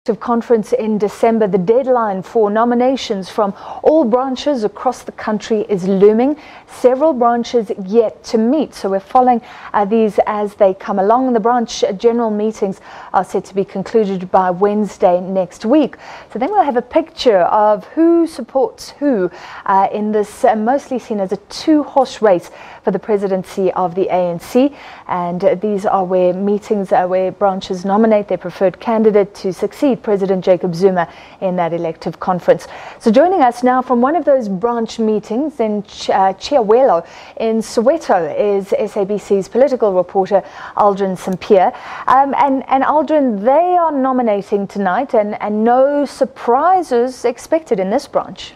Conference in December, the deadline for nominations from all branches across the country is looming. Several branches yet to meet, so we're following these as they come along. The branch general meetings are set to be concluded by Wednesday next week. So then we'll have a picture of who supports who in this mostly seen as a two-horse race for the presidency of the ANC. And these are where meetings, where branches nominate their preferred candidate to succeed President Jacob Zuma in that elective conference. So joining us now from one of those branch meetings in Chiawelo in Soweto is SABC's political reporter Aldrin Sampear. And Aldrin, they are nominating tonight and no surprises expected in this branch.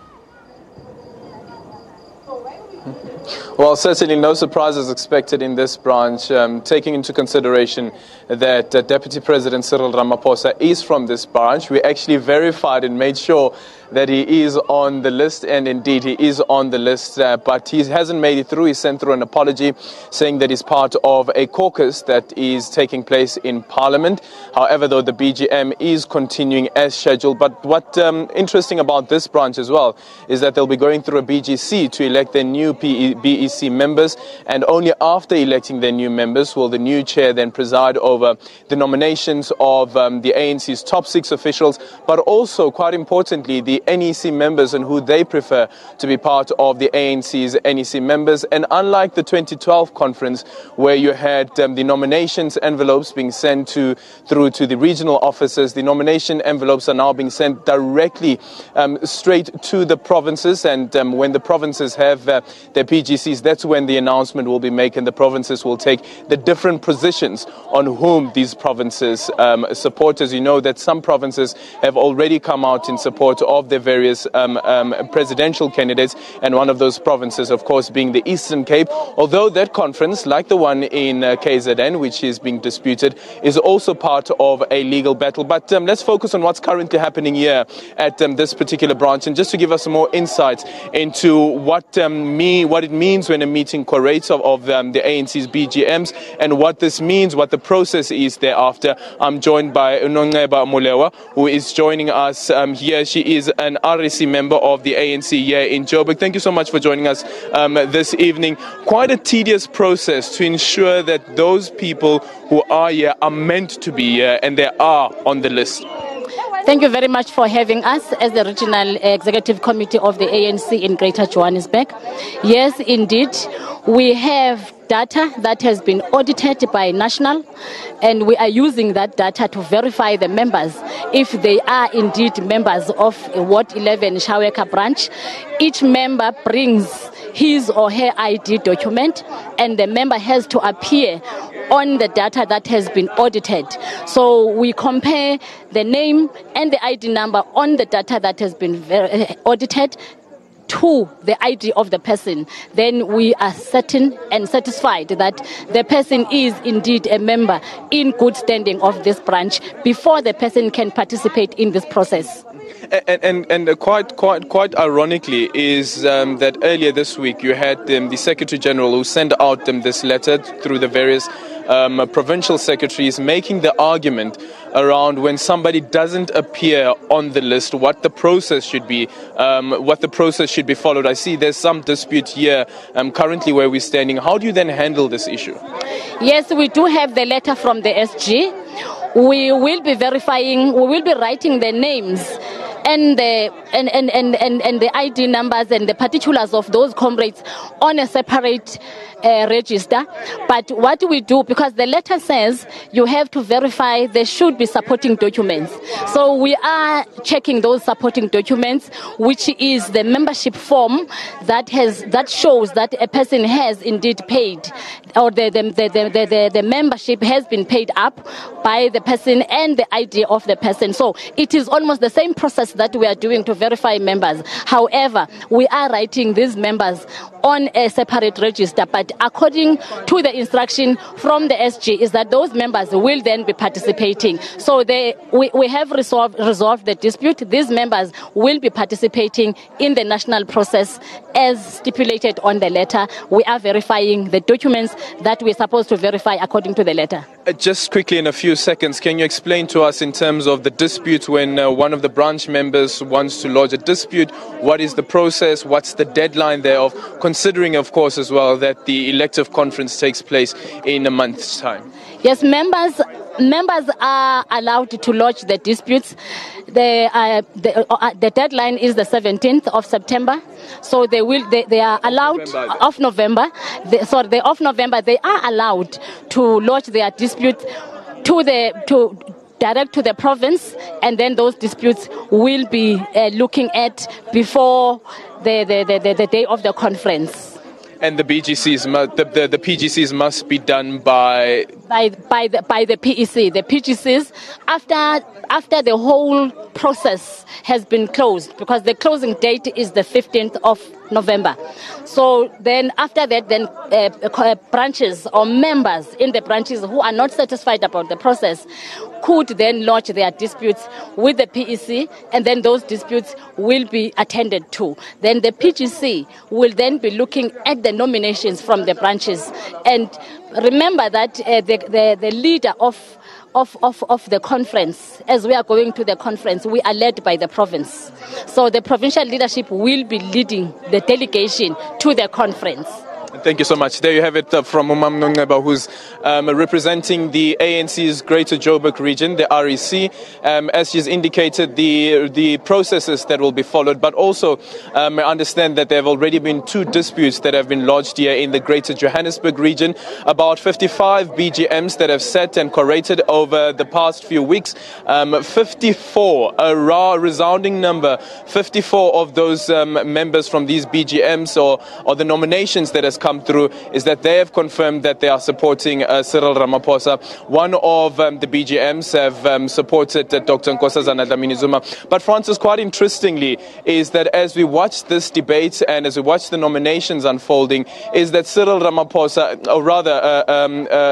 Well, certainly no surprises expected in this branch, taking into consideration that Deputy President Cyril Ramaphosa is from this branch. We actually verified and made sure that he is on the list, and indeed he is on the list, but he hasn't made it through. He sent through an apology saying that he's part of a caucus that is taking place in Parliament. However, though, the BGM is continuing as scheduled. But what interesting about this branch as well is that they'll be going through a BGC to elect their new BEC members, and only after electing their new members will the new chair then preside over the nominations of the ANC's top 6 officials, but also, quite importantly, the NEC members and who they prefer to be part of the ANC's NEC members. And unlike the 2012 conference, where you had the nominations envelopes being sent through to the regional offices, the nomination envelopes are now being sent directly straight to the provinces. And when the provinces have their PGCs, that's when the announcement will be made, and the provinces will take the different positions on whom these provinces support. As you know, that some provinces have already come out in support of their various presidential candidates, and one of those provinces, of course, being the Eastern Cape. Although that conference, like the one in KZN, which is being disputed, is also part of a legal battle. But let's focus on what's currently happening here at this particular branch, and just to give us some more insights into what it means when a meeting collates of the ANC's BGMs, and what this means, what the process is thereafter. I'm joined by Nongeba Molewa, who is joining us here. She is an REC member of the ANC here in Joburg. Thank you so much for joining us this evening. Quite a tedious process to ensure that those people who are here are meant to be here, and they are on the list. Thank you very much for having us as the Regional Executive Committee of the ANC in Greater Johannesburg. Yes, indeed, we have data that has been audited by National, and we are using that data to verify the members if they are indeed members of Ward 11 Shaweka branch. Each member brings his or her ID document, and the member has to appear on the data that has been audited. So we compare the name and the ID number on the data that has been audited to the ID of the person. Then we are certain and satisfied that the person is indeed a member in good standing of this branch before the person can participate in this process. And quite ironically is that earlier this week you had the Secretary General who sent out this letter through the various provincial secretaries, making the argument around when somebody doesn't appear on the list, what the process should be, followed. I see there's some dispute here currently where we're standing. How do you then handle this issue? Yes, we do have the letter from the SG. We will be verifying, we will be writing the names and the ID numbers and the particulars of those comrades on a separate register. But what we do, because the letter says you have to verify there should be supporting documents. So we are checking those supporting documents, which is the membership form that shows that a person has indeed paid, or the membership has been paid up by the person and the ID of the person. So it is almost the same process that we are doing to verify members. However, we are writing these members on a separate register, but according to the instruction from the SG, is that those members will then be participating. So we have resolved the dispute. These members will be participating in the national process as stipulated on the letter. We are verifying the documents that we're supposed to verify according to the letter. Just quickly, in a few seconds, can you explain to us in terms of the dispute when one of the branch members wants to lodge a dispute? What is the process? What's the deadline thereof? Considering, of course, as well that the elective conference takes place in a month's time. Yes, members are allowed to lodge the disputes. The deadline is the 17th of September, so they are allowed of November. They are allowed to lodge their dispute direct to the province, and then those disputes will be looking at before the day of the conference. And the PGCs must be done by the PEC. The PGCs after the whole process has been closed, because the closing date is the 15th of November. So then after that, then branches or members in the branches who are not satisfied about the process could then lodge their disputes with the PEC, and then those disputes will be attended to. Then the PGC will then be looking at the nominations from the branches. And remember that the leader of the conference, as we are going to the conference, we are led by the province. So the provincial leadership will be leading the delegation to the conference. Thank you so much. There you have it from Umam Nongeba, who's representing the ANC's Greater Joburg region, the REC. As she's indicated, the processes that will be followed, but also I understand that there have already been 2 disputes that have been lodged here in the Greater Johannesburg region. About 55 BGMs that have sat and collated over the past few weeks. 54, a resounding number, 54 of those members from these BGMs or the nominations that has come through is that they have confirmed that they are supporting Cyril Ramaphosa. One of the BGMs have supported Dr. Nkosazana Dlamini Zuma. But Francis, quite interestingly, is that as we watch this debate and as we watch the nominations unfolding, is that Cyril Ramaphosa, or rather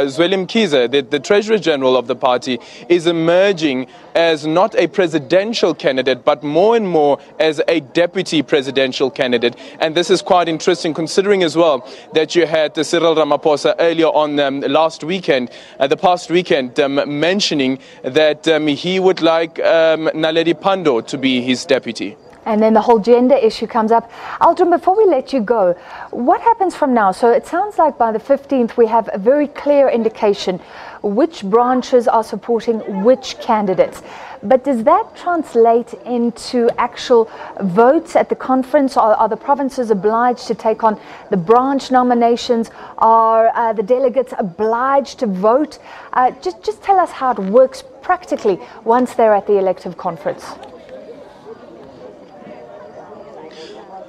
Zweli Mkhize, the Treasurer General of the party, is emerging as not a presidential candidate, but more and more as a deputy presidential candidate. And this is quite interesting, considering as well that you had Cyril Ramaphosa earlier on the past weekend, mentioning that he would like Naledi Pandor to be his deputy. And then the whole gender issue comes up. Aldrin, before we let you go, what happens from now? So it sounds like by the 15th we have a very clear indication which branches are supporting which candidates. But does that translate into actual votes at the conference? Are the provinces obliged to take on the branch nominations? Are the delegates obliged to vote? Just tell us how it works practically once they're at the elective conference.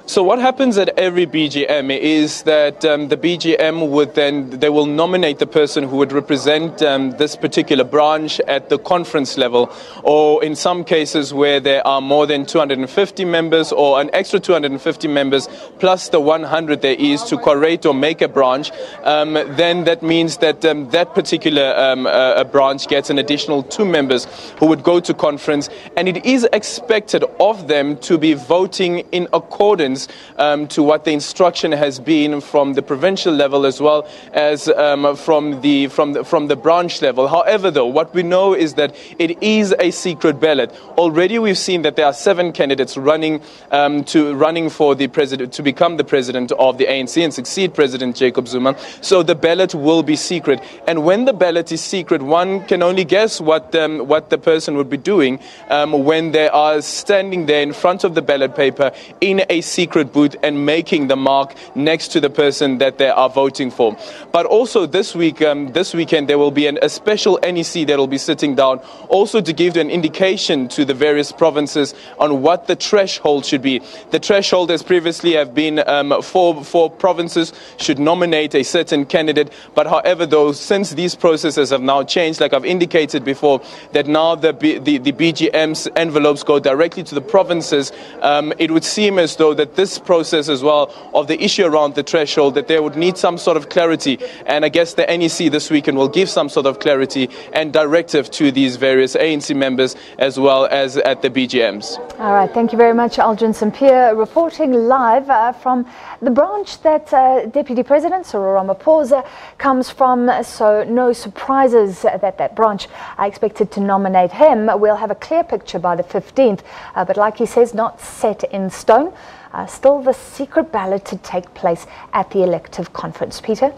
So what happens at every BGM is that the BGM would they will nominate the person who would represent this particular branch at the conference level, or in some cases where there are more than 250 members or an extra 250 members plus the 100 there is to curate or make a branch, then that means that that particular branch gets an additional 2 members who would go to conference, and it is expected of them to be voting in accordance to what the instruction has been from the provincial level as well as from the branch level. However, though, what we know is that it is a secret ballot. Already we've seen that there are 7 candidates running for the president, to become the president of the ANC and succeed President Jacob Zuma. So the ballot will be secret, and when the ballot is secret, one can only guess what the person would be doing when they are standing there in front of the ballot paper in a secret booth and making the mark next to the person that they are voting for. But also this weekend there will be a special NEC that will be sitting down also to give an indication to the various provinces on what the threshold should be. The threshold, as previously have been, for provinces should nominate a certain candidate. But however, though, since these processes have now changed, like I've indicated before, that now the BGM's envelopes go directly to the provinces, it would seem as though that this process as well of the issue around the threshold, that they would need some sort of clarity. And I guess the NEC this weekend will give some sort of clarity and directive to these various ANC members as well as at the BGMs. All right, thank you very much, Aldrin Sampear, reporting live from the branch that Deputy President Cyril Ramaphosa comes from. So no surprises that that branch are expected to nominate him. We'll have a clear picture by the 15th, but like he says, not set in stone. Still the secret ballot to take place at the elective conference. Peter?